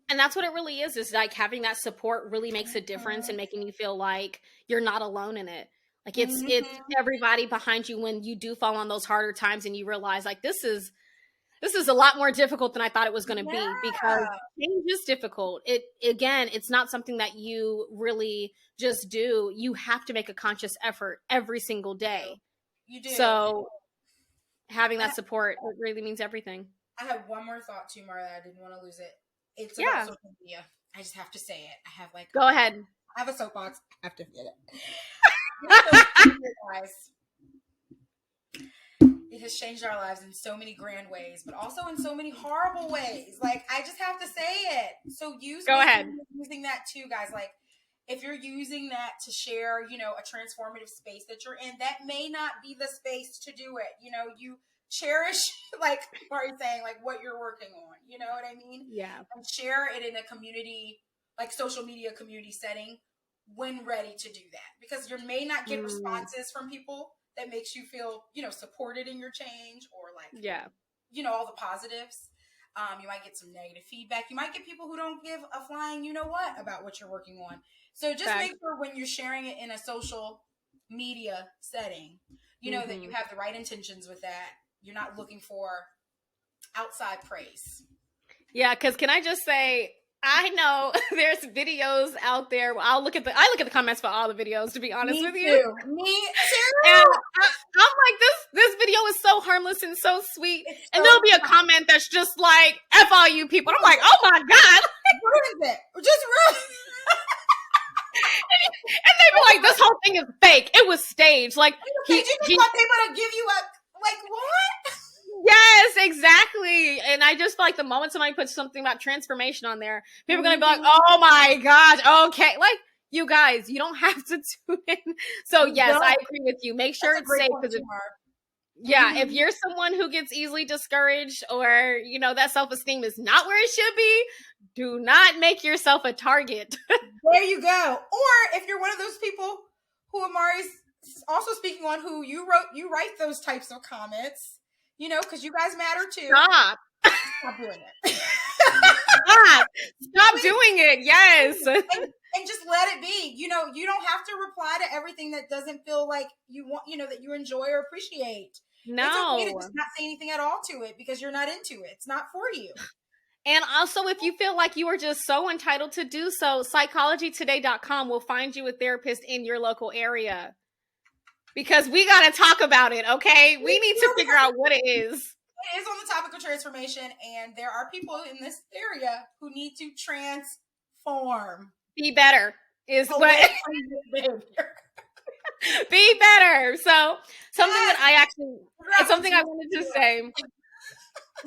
And that's what it really is like having that support really makes a difference, and making you feel like you're not alone in it. Like it's everybody behind you when you do fall on those harder times, and you realize like this is a lot more difficult than I thought it was going to be, because change is difficult. It's not something that you really just do. You have to make a conscious effort every single day. You do. So having that support, it really means everything. I have one more thought too, Mara. I didn't want to lose it. It's about social media. I just have to say it. I have like go ahead. I have a soapbox. I have to get it. Guys, it has changed our lives in so many grand ways, but also in so many horrible ways. Like, I just have to say it. So go ahead. Using that too, guys. Like, if you're using that to share, a transformative space that you're in, that may not be the space to do it. You know, you cherish, like Mari saying, like what you're working on. You know what I mean? Yeah. And share it in a community, like social media community setting, when ready to do that, because you may not get responses from people that makes you feel, supported in your change, or like, all the positives. You might get some negative feedback. You might get people who don't give a flying, what about what you're working on. So just make sure when you're sharing it in a social media setting, that you have the right intentions with that. You're not looking for outside praise. Yeah. Cause can I just say, I know there's videos out there. I look at the comments for all the videos, to be honest with you. Me too. And I'm like, this video is so harmless and so sweet. And there'll be a comment that's just like, F all you people. And I'm like, oh my God. What is it? Just ruin. And they be like, this whole thing is fake. It was staged. Like, you just want people to give you like what? Yes, exactly. And I just feel like the moment somebody puts something about transformation on there, people are going to be like, oh my gosh, okay. Like, you guys, you don't have to tune in. So yes, I agree with you. Make sure it's safe. If you're someone who gets easily discouraged, or, that self-esteem is not where it should be, do not make yourself a target. There you go. Or if you're one of those people who Amari's also speaking on, who you write those types of comments, because you guys matter too. Stop doing it. Stop doing it. Yes. And just let it be. You don't have to reply to everything that doesn't feel like you want, that you enjoy or appreciate. No. It's okay to just not say anything at all to it, because you're not into it. It's not for you. And also, if you feel like you are just so entitled to do so, psychologytoday.com will find you a therapist in your local area. Because we got to talk about it, okay? We need to figure out what it is. It is on the topic of transformation, and there are people in this area who need to transform. Be better is what... Be better. So, something that it's something I wanted to say.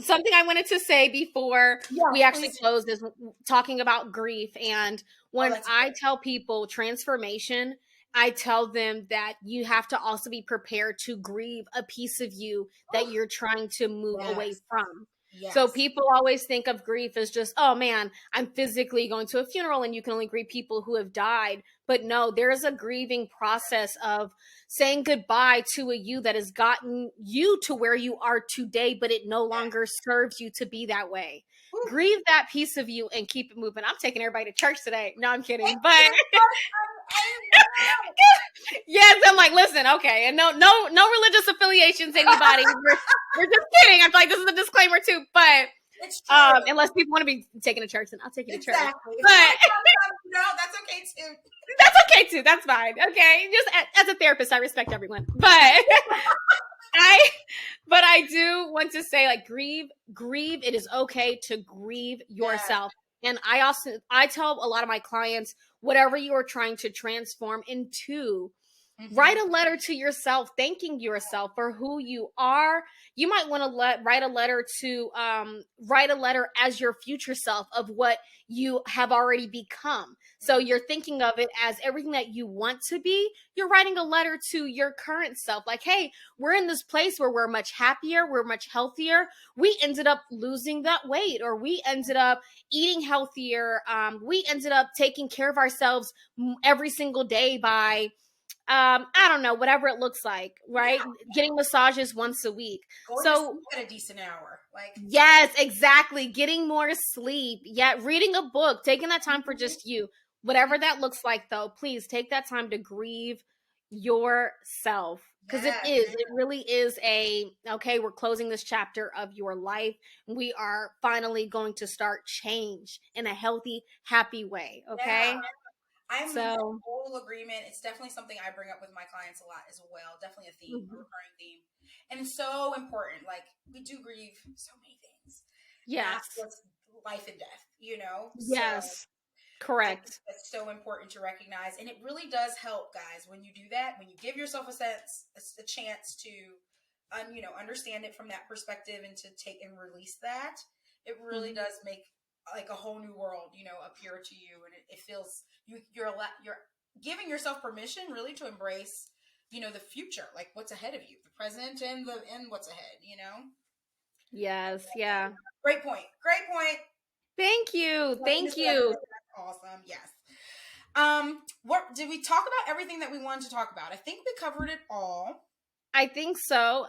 Something I wanted to say before we actually close is talking about grief. And when I tell people transformation, I tell them that you have to also be prepared to grieve a piece of you that you're trying to move away from. Yes. So people always think of grief as just, oh man, I'm physically going to a funeral and you can only grieve people who have died. But no, there's a grieving process of saying goodbye to a you that has gotten you to where you are today, but it no longer serves you to be that way. Ooh. Grieve that piece of you and keep it moving. I'm taking everybody to church today. No, I'm kidding. But yes, I'm like, listen, okay. And no religious affiliations, anybody. We're just kidding. I feel like this is a disclaimer too, but it's true. Unless people want to be taken to church, then I'll take you to church. But no, that's okay too. That's okay too. That's fine. Okay. Just as a therapist, I respect everyone. But But I do want to say, like, grieve. It is okay to grieve Yes. yourself. And I tell a lot of my clients, whatever you are trying to transform into, write a letter to yourself, thanking yourself for who you are. You might want to write a letter to write a letter as your future self of what you have already become. So you're thinking of it as everything that you want to be. You're writing a letter to your current self, like, hey, we're in this place where we're much happier, we're much healthier. We ended up losing that weight, or we ended up eating healthier. We ended up taking care of ourselves every single day by I don't know, whatever it looks like, right? Yeah. Getting massages once a week. Going to sleep at a decent hour. Like, yes, exactly. Getting more sleep. Yeah, reading a book, taking that time for just you. Whatever that looks like, though, please take that time to grieve yourself. Because it really is okay, we're closing this chapter of your life. We are finally going to start change in a healthy, happy way. Okay. Yeah. I'm in full agreement. It's definitely something I bring up with my clients a lot as well. Definitely a theme, a recurring theme. And it's so important. Like, we do grieve so many things. Yes. That's what's life and death, you know? Yes. So correct. It's so important to recognize. And it really does help, guys, when you do that, when you give yourself a chance to, understand it from that perspective and to take and release that, it really does make like a whole new world, appear to you. And it feels you're giving yourself permission really to embrace, the future, like what's ahead of you, the present and what's ahead, Yes. Yeah. Great point. Thank you. Thank you. Awesome. Yes. What did we talk about? Everything that we wanted to talk about? I think we covered it all. I think so.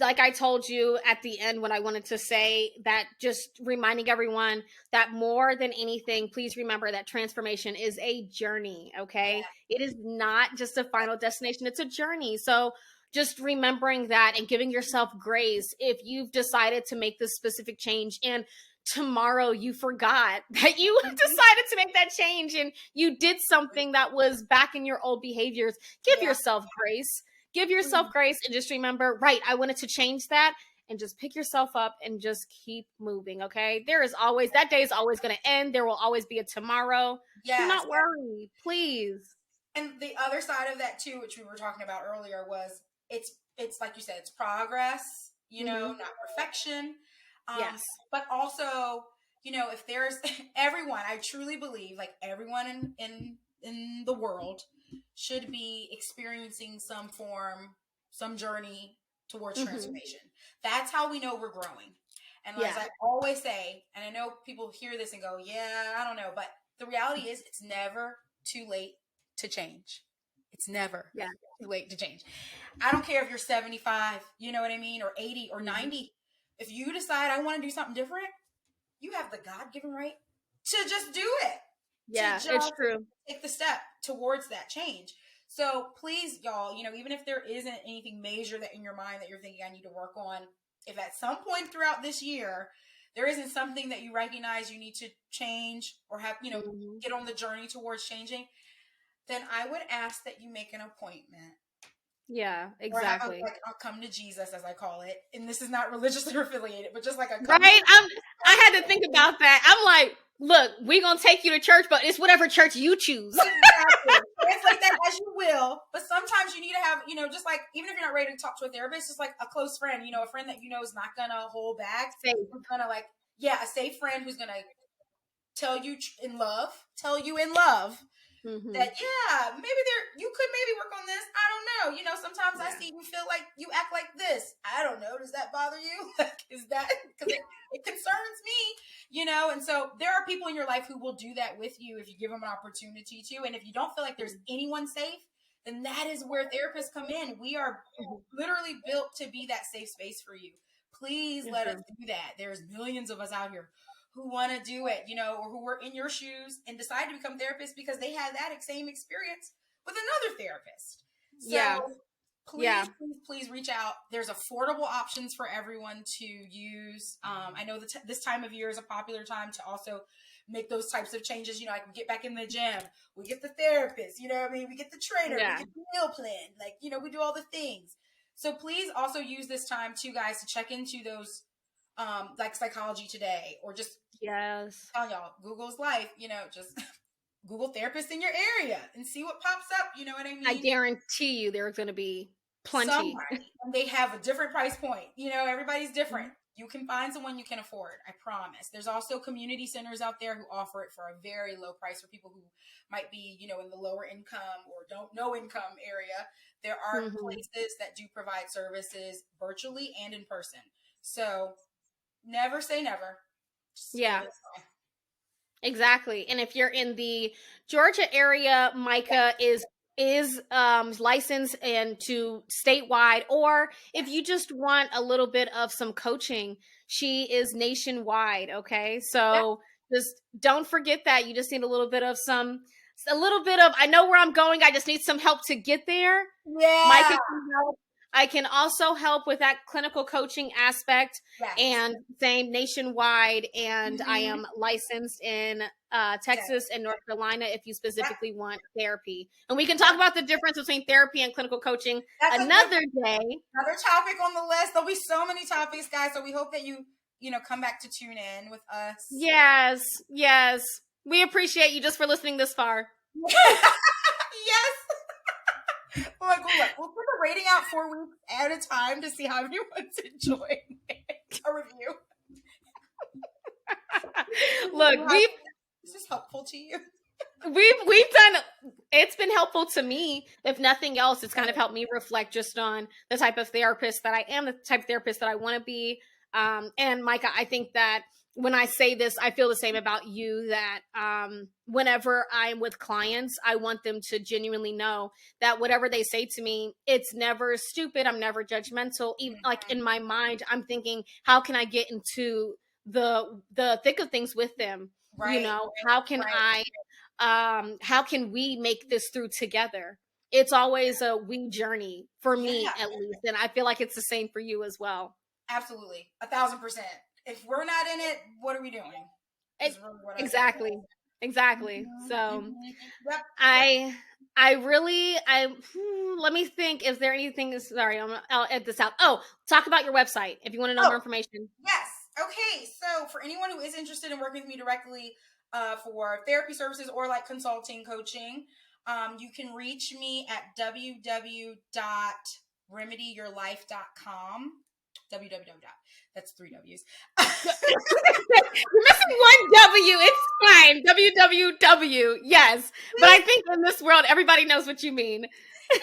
Like I told you at the end when I wanted to say that, just reminding everyone that more than anything, please remember that transformation is a journey. Okay. Yeah. It is not just a final destination. It's a journey. So just remembering that and giving yourself grace if you've decided to make this specific change and tomorrow you forgot that you decided to make that change and you did something that was back in your old behaviors. Give yourself grace. Give yourself grace and just remember, right, I wanted to change that, and just pick yourself up and just keep moving, okay? That day is always going to end. There will always be a tomorrow. Yes. Do not worry, please. And the other side of that too, which we were talking about earlier, was it's like you said, it's progress, not perfection. Yes. But also, if there's everyone, I truly believe like everyone in the world should be experiencing some journey towards transformation. That's how we know we're growing. And as I always say, and I know people hear this and go, yeah, I don't know, but the reality is it's never too late to change. It's never too late to change. I don't care if you're 75, you know what I mean, or 80 or 90. If you decide I want to do something different, you have the God-given right to just do it. Yeah, it's true. Take the step towards that change. So please, y'all, even if there isn't anything major that in your mind that you're thinking I need to work on, if at some point throughout this year there isn't something that you recognize you need to change or have, get on the journey towards changing, then I would ask that you make an appointment. Yeah, exactly. I'll come to Jesus, as I call it. And this is not religiously affiliated, but just like a right. I had to think about that. I'm like, look, we're going to take you to church, but it's whatever church you choose. Exactly. It's like that as you will. But sometimes you need to have, just like, even if you're not ready to talk to a therapist, just like a close friend, a friend that is not going to hold back. Safe. Going to a safe friend who's going to tell you in love that, maybe you could maybe work on this. I don't know. Sometimes I see you feel like you act like this. I don't know. Does that bother you? Is that, because it concerns me, and so there are people in your life who will do that with you if you give them an opportunity to. And if you don't feel like there's anyone safe, then that is where therapists come in. We are literally built to be that safe space for you. Please let us do that. There's millions of us out here who want to do it, or who were in your shoes and decide to become therapists because they had that same experience with another therapist. So please reach out. There's affordable options for everyone to use. I know that this time of year is a popular time to also make those types of changes. I can get back in the gym. We get the therapist, we get the trainer, we get the meal plan. We do all the things. So please also use this time too, guys, to check into those like Psychology Today, or just tell y'all, Google's life, just Google therapist in your area and see what pops up. You know what I mean? I guarantee you there's going to be plenty. Somebody, and they have a different price point. Everybody's different. Mm-hmm. You can find someone you can afford. I promise. There's also community centers out there who offer it for a very low price for people who might be, in the lower income or no income area. There are places that do provide services virtually and in person. So never say never. Just exactly. And if you're in the Georgia area, Mycah is licensed and to statewide, or if you just want a little bit of some coaching, she is nationwide. Okay. So just don't forget that. You just need a little bit of I know where I'm going. I just need some help to get there. Yeah. Mycah can help. I can also help with that clinical coaching aspect, and same nationwide. And I am licensed in Texas and North Carolina if you specifically want therapy. And we can talk about the difference between therapy and clinical coaching another day. Another topic on the list. There'll be so many topics, guys. So we hope that you come back to tune in with us. Yes. We appreciate you just for listening this far. Yes. We'll put the rating out 4 weeks at a time to see how everyone's enjoying a review. Look, is this helpful to you? We've done. It's been helpful to me. If nothing else, it's kind of helped me reflect just on the type of therapist that I am, the type of therapist that I want to be. And Mycah, I think that when I say this, I feel the same about you, that whenever I'm with clients, I want them to genuinely know that whatever they say to me, it's never stupid. I'm never judgmental. Even like in my mind, I'm thinking, how can I get into the thick of things with them? Right, how can how can we make this through together? It's always a we journey for me, at least. And I feel like it's the same for you as well. Absolutely. 1,000%. If we're not in it, what are we doing? Exactly. So yep. let me think. Is there anything? Sorry, I'll edit this out. Oh, talk about your website if you want to know more information. Yes. Okay. So for anyone who is interested in working with me directly for therapy services or like consulting, coaching, you can reach me at www.remedyyourlife.com. That's 3 W's. You're missing one W. It's fine. www. Yes. But I think in this world, everybody knows what you mean.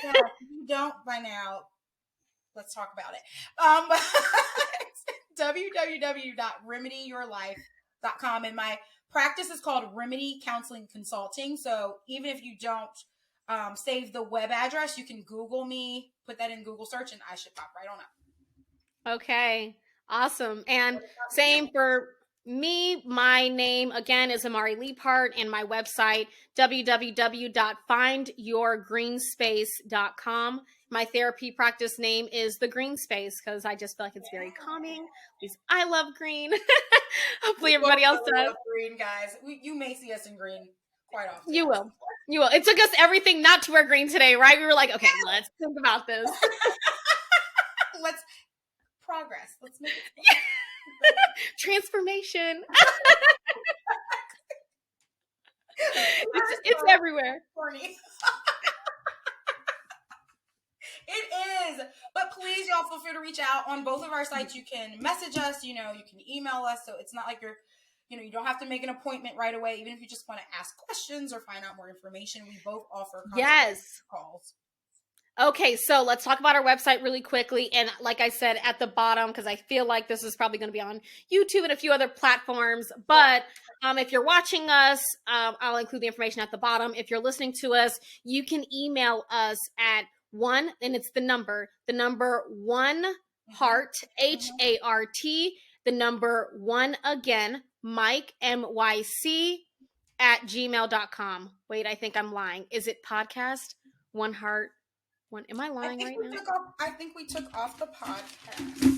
Yeah, if you don't by now, let's talk about it. www.remedyyourlife.com. And my practice is called Remedy Counseling Consulting. So even if you don't save the web address, you can Google me, put that in Google search, and I should pop right on up. Okay, awesome. And same for me. My name again is Amari Leaphart, and my website www.findyourgreenspace.com. My therapy practice name is The Green Space because I just feel like it's very calming. Because I love green. Hopefully everybody else does. Love green, guys. You may see us in green quite often. You will. It took us everything not to wear green today, right? We were like, okay, let's think about this. Let's progress. Let's make it transformation. it's everywhere. It is. But please, y'all, feel free to reach out on both of our sites. You can message us, you can email us. So it's not like you don't have to make an appointment right away. Even if you just want to ask questions or find out more information, we both offer calls. Okay, so let's talk about our website really quickly. And like I said at the bottom, because I feel like this is probably going to be on YouTube and a few other platforms. But if you're watching us, I'll include the information at the bottom. If you're listening to us, you can email us at and it's the number 1 Hart, HART, the number 1 again, Myc, MYC, @gmail.com. Wait, I think I'm lying. Is it podcast? 1 Hart. Am I lying right now? I think we took off the podcast.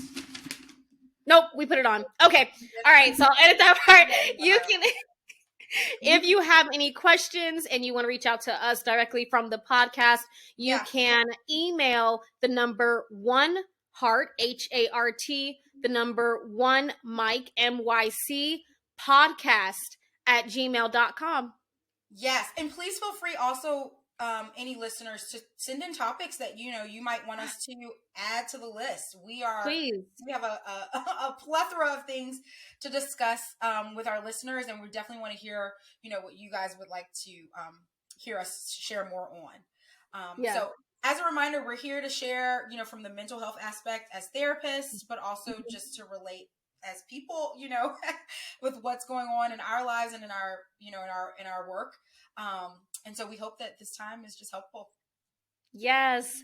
Nope, we put it on. Okay. All right. So I'll edit that part. If you have any questions and you want to reach out to us directly from the podcast, you can email the number 1Hart, HART, the number 1Myc, MYC, podcast at gmail.com. Yes. And please feel free also, any listeners, to send in topics that you might want us to add to the list. We have a plethora of things to discuss with our listeners, and we definitely want to hear what you guys would like to hear us share more on. So as a reminder, we're here to share from the mental health aspect as therapists, but also just to relate as people, with what's going on in our lives and in our in our work. And so we hope that this time is just helpful. Yes.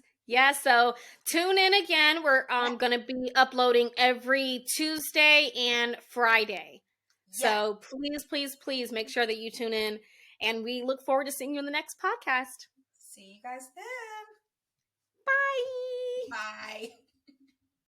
So tune in again. We're going to be uploading every Tuesday and Friday. So please make sure that you tune in, and we look forward to seeing you in the next podcast. See you guys then. Bye. Bye.